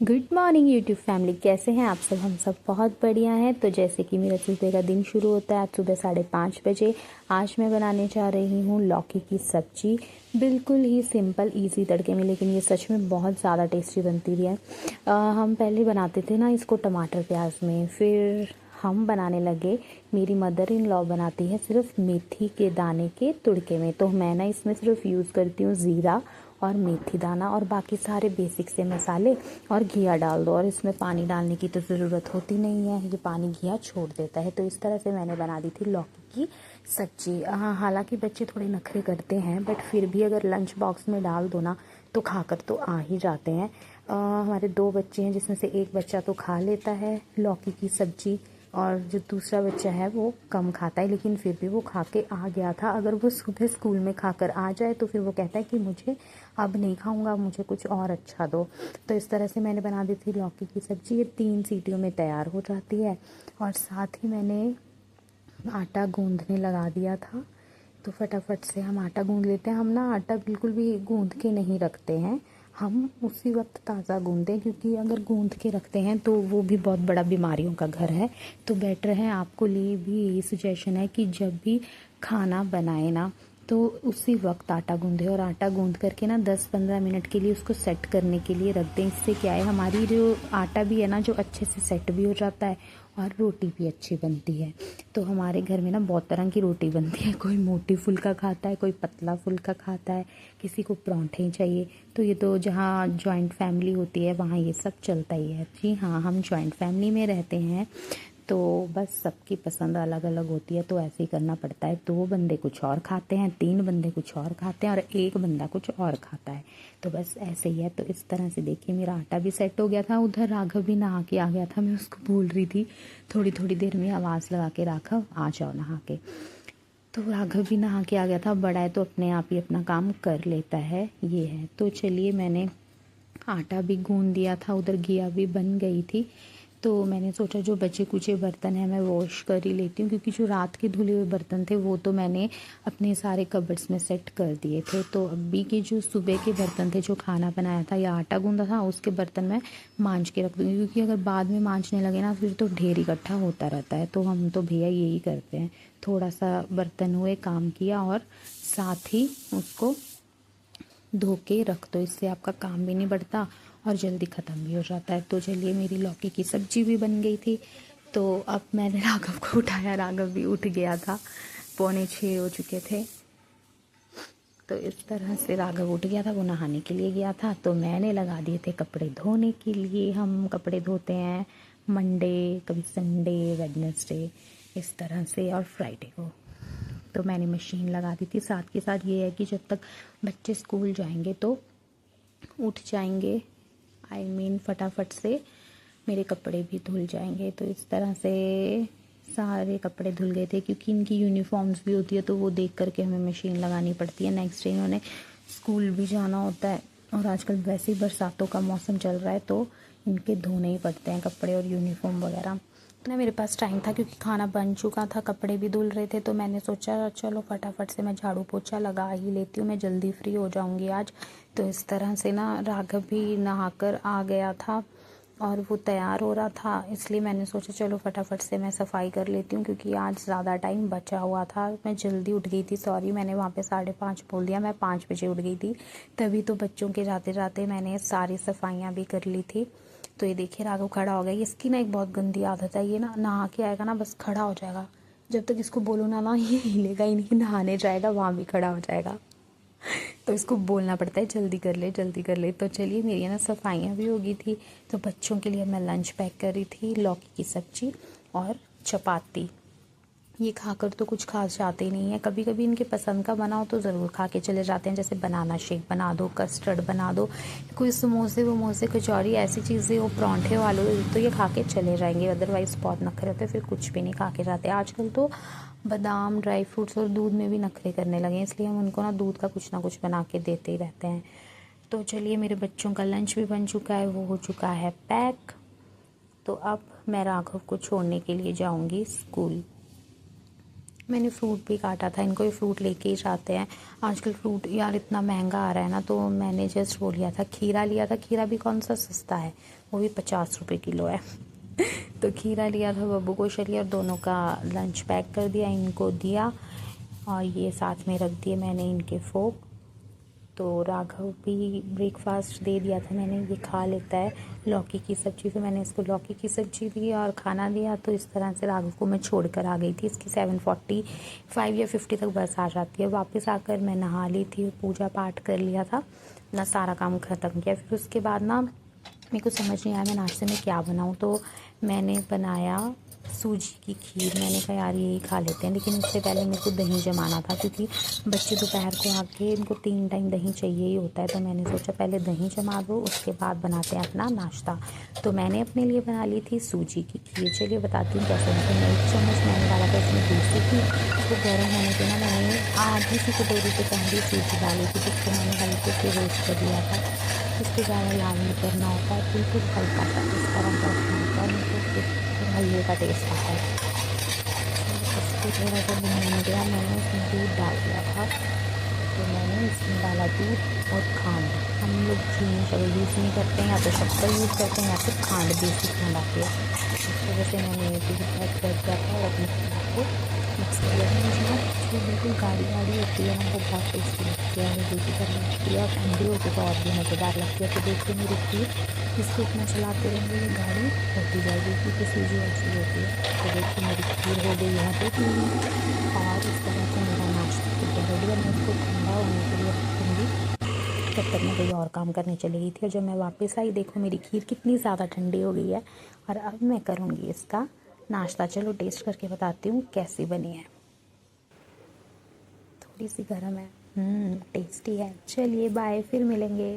Good morning YouTube family, कैसे हैं आप सब। हम सब बहुत बढ़िया हैं। तो जैसे कि मेरा सुबह का दिन शुरू होता है आज सुबह 5:30 बजे। आज मैं बनाने जा रही हूँ लौकी की सब्जी। बिल्कुल ही सिंपल इजी तड़के में, लेकिन ये सच में बहुत ज़्यादा टेस्टी बनती है। हम पहले बनाते थे ना इसको टमाटर प्याज में, फिर हम बनाने लगे। मेरी मदर इन लॉ बनाती है सिर्फ मेथी के दाने के तुड़के में, तो मैं ना इसमें सिर्फ यूज़ करती हूँ ज़ीरा और मेथी दाना और बाकी सारे बेसिक से मसाले और घिया डाल दो। और इसमें पानी डालने की तो ज़रूरत होती नहीं है, ये पानी घिया छोड़ देता है। तो इस तरह से मैंने बना दी थी लौकी की सब्जी। हाँ, हालांकि बच्चे थोड़े नखरे करते हैं, बट फिर भी अगर लंच बॉक्स में डाल दो ना तो खाकर तो आ ही जाते हैं। हमारे 2 बच्चे हैं जिसमें से एक बच्चा तो खा लेता है लौकी की सब्जी, और जो दूसरा बच्चा है वो कम खाता है, लेकिन फिर भी वो खा के आ गया था। अगर वो सुबह स्कूल में खाकर आ जाए तो फिर वो कहता है कि मुझे अब नहीं खाऊंगा, मुझे कुछ और अच्छा दो। तो इस तरह से मैंने बना दी थी लौकी की सब्जी। ये 3 सीटियों में तैयार हो जाती है। और साथ ही मैंने आटा गूंदने लगा दिया था। तो फटाफट से हम आटा गूंद लेते हैं। हम ना आटा बिल्कुल भी गूंद के नहीं रखते हैं, हम उसी वक्त ताज़ा गूंदें, क्योंकि अगर गूंद के रखते हैं तो वो भी बहुत बड़ा बीमारियों का घर है। तो बेटर है, आपको लिए भी यही सजेशन है कि जब भी खाना बनाए ना तो उसी वक्त आटा गूंदे। और आटा गूंद करके ना 10-15 मिनट के लिए उसको सेट करने के लिए रख दें। इससे क्या है, हमारी जो आटा भी है ना जो अच्छे से सेट भी हो जाता है और रोटी भी अच्छी बनती है। तो हमारे घर में ना बहुत तरह की रोटी बनती है, कोई मोटी फुल्का खाता है, कोई पतला फुल्का खाता है, किसी को परांठे चाहिए। तो ये तो जहाँ जॉइंट फैमिली होती है वहाँ ये सब चलता ही है। जी हाँ, हम जॉइंट फैमिली में रहते हैं तो बस सबकी पसंद अलग अलग होती है, तो ऐसे ही करना पड़ता है। 2 बंदे कुछ और खाते हैं, 3 बंदे कुछ और खाते हैं और 1 बंदा कुछ और खाता है। तो बस ऐसे ही है। तो इस तरह से देखिए मेरा आटा भी सेट हो गया था। उधर राघव भी नहा के आ गया था। मैं उसको बोल रही थी थोड़ी थोड़ी देर में आवाज़ लगा के, राघव आ जाओ नहा के। तो राघव भी नहा के आ गया था। बड़ा है तो अपने आप ही अपना काम कर लेता है, ये है। तो चलिए, मैंने आटा भी गूंद दिया था, उधर घिया भी बन गई थी। तो मैंने सोचा जो बचे कुचे बर्तन हैं मैं वॉश कर ही लेती हूँ, क्योंकि जो रात के धुले हुए बर्तन थे वो तो मैंने अपने सारे कबर्ड्स में सेट कर दिए थे। तो अभी के जो सुबह के बर्तन थे, जो खाना बनाया था या आटा गूंदा था, उसके बर्तन मैं मांज के रख दूँगी, क्योंकि अगर बाद में मांजने लगे ना फिर तो ढेर इकट्ठा होता रहता है। तो हम तो भैया यही करते हैं, थोड़ा सा बर्तन हुए काम किया और साथ ही उसको धो के रख दो। इससे आपका काम भी नहीं बढ़ता और जल्दी ख़त्म भी हो जाता है। तो चलिए, मेरी लौकी की सब्जी भी बन गई थी। तो अब मैंने राघव को उठाया, राघव भी उठ गया था, 5:45 हो चुके थे। तो इस तरह से राघव उठ गया था, वो नहाने के लिए गया था। तो मैंने लगा दिए थे कपड़े धोने के लिए। हम कपड़े धोते हैं मंडे, कभी संडे, वेडनेसडे, इस तरह से, और फ्राइडे को। तो मैंने मशीन लगा दी थी। साथ के साथ ये है कि जब तक बच्चे स्कूल जाएंगे तो उठ जाएंगे, फटाफट से मेरे कपड़े भी धुल जाएंगे। तो इस तरह से सारे कपड़े धुल गए थे, क्योंकि इनकी यूनिफॉर्म्स भी होती है तो वो देख करके हमें मशीन लगानी पड़ती है। नेक्स्ट डे इन्होंने स्कूल भी जाना होता है, और आजकल वैसे ही बरसातों का मौसम चल रहा है तो इनके धोने ही पड़ते हैं कपड़े और यूनिफॉर्म वगैरह। ना मेरे पास टाइम था, क्योंकि खाना बन चुका था, कपड़े भी धुल रहे थे। तो मैंने सोचा चलो फटाफट से मैं झाड़ू पोछा लगा ही लेती हूँ, मैं जल्दी फ्री हो जाऊँगी आज। तो इस तरह से ना राघव भी नहाकर आ गया था और वो तैयार हो रहा था, इसलिए मैंने सोचा चलो फटाफट से मैं सफाई कर लेती हूँ, क्योंकि आज ज़्यादा टाइम बचा हुआ था। मैं जल्दी उठ गई थी, सॉरी, मैंने वहाँ पे 5:30 बोल दिया, मैं 5 बजे उठ गई थी। तभी तो बच्चों के जाते जाते मैंने सारी सफाइयाँ भी कर ली थी। तो ये देखिए राघव खड़ा हो गया। इसकी ना एक बहुत गंदी आदत है, ये ना नहा के आएगा ना बस खड़ा हो जाएगा। जब तक इसको बोलो ना ये हिलेगा ही नहीं, नहाने जाएगा वहाँ भी खड़ा हो जाएगा। तो इसको बोलना पड़ता है जल्दी कर ले जल्दी कर ले। तो चलिए, मेरी ना सफाइयाँ भी हो गई थी। तो बच्चों के लिए मैं लंच पैक कर रही थी, लौकी की सब्जी और चपाती। ये खाकर तो कुछ खास जाते ही नहीं है, कभी कभी इनके पसंद का बनाओ तो ज़रूर खा के चले जाते हैं। जैसे बनाना शेक बना दो, कस्टर्ड बना दो, कोई समोसे वमोसे कचौरी ऐसी चीज़ें हो, परांठे वालों, तो ये खा के चले जाएंगे। अदरवाइज़ बहुत नखरे होते हैं, फिर कुछ भी नहीं खा के जाते। आजकल तो बादाम, ड्राई फ्रूट्स और दूध में भी नखरे करने लगे हैं, इसलिए हम उनको ना दूध का कुछ ना कुछ बना के देते ही रहते हैं। तो चलिए, मेरे बच्चों का लंच भी बन चुका है, वो हो चुका है पैक। तो अब मैं राघव को छोड़ने के लिए जाऊँगी स्कूल। मैंने फ्रूट भी काटा था, इनको भी फ्रूट लेके ही जाते हैं। आजकल फ्रूट यार इतना महंगा आ रहा है ना, तो मैंने जस्ट वो लिया था, खीरा लिया था। खीरा भी कौन सा सस्ता है, वो भी 50 रुपये किलो है। तो खीरा लिया था, बब्बू को चलिए, और दोनों का लंच पैक कर दिया, इनको दिया, और ये साथ में रख दिए मैंने इनके फोक। तो राघव भी ब्रेकफास्ट दे दिया था मैंने, ये खा लेता है लौकी की सब्ज़ी। तो मैंने इसको लौकी की सब्ज़ी दी और खाना दिया। तो इस तरह से राघव को मैं छोड़कर आ गई थी। इसकी 7:45 या 50 तक बस आ जाती है। वापस आकर मैं नहा ली थी, पूजा पाठ कर लिया था, अपना सारा काम ख़त्म किया। फिर उसके बाद ना मेरे को समझ नहीं आया मैं नाश्ते में क्या बनाऊँ। तो मैंने बनाया सूजी की खीर। मैंने कहा यार यही खा लेते हैं, लेकिन उससे पहले मेरे को दही जमाना था, क्योंकि बच्चे दोपहर को आके इनको 3 टाइम दही चाहिए ही होता है। तो मैंने सोचा पहले दही जमा दो, उसके बाद बनाते हैं अपना नाश्ता। तो मैंने अपने लिए बना ली थी सूजी की खीर। चलिए बताती हूँ कैसे। मैं 1 चम्मच मैंने डाला था इसमें दूसरी थी, उसको गर्म होने देना। मैंने आधी सी कटोरी से पहले सूजी डाली थी, जिसको मैंने हल्के से रोस्ट कर लिया था। इसको ज़्यादा लाल नहीं करना होता है, बिल्कुल हल्का सा इस तरह का रखना होता है, नहीं तो हलवे का टेस्ट आता है। इसको थोड़ा सा भूनने गया, मैंने उसमें दूध डाल दिया था। तो मैंने इसमें डाला दूध और खांड। हम लोग चीनी शक्कर यूज़ नहीं करते हैं, या तो शक्कर यूज़ करते हैं या फिर खांड, देसी खांड आती है। इस वजह से मैंने दूध ऐड कर दिया था और अपने खाना को मिक्स कर लिया था। मुझे ना जो बिल्कुल गाढ़ी गाढ़ी होती है ना, वो बहुत टेस्टी लगती है, वो दूध कर लगती है, और ठंडी होती तो और भी मज़ेदार लगती है। तो देखिए मेरी खीर, इसको इतना चलाते रहेंगे ये गाढ़ी होती जाएगी, क्योंकि सूजी ऐसी होती है। तो देखिए मेरी खीर हो गई यहाँ पे, और इस तरह से मेरा नाश्ता तो रेडी है। मैं इसको ठंडा होने के लिए रखूँगी, तब तक मैं कोई और काम करने चली गई थी। और जब मैं वापस आई, देखो मेरी खीर कितनी ज़्यादा ठंडी हो गई है। और अब मैं करूँगी इसका नाश्ता। चलो टेस्ट करके बताती हूँ कैसी बनी है। थोड़ी सी गर्म है, टेस्टी है। चलिए बाय, फिर मिलेंगे।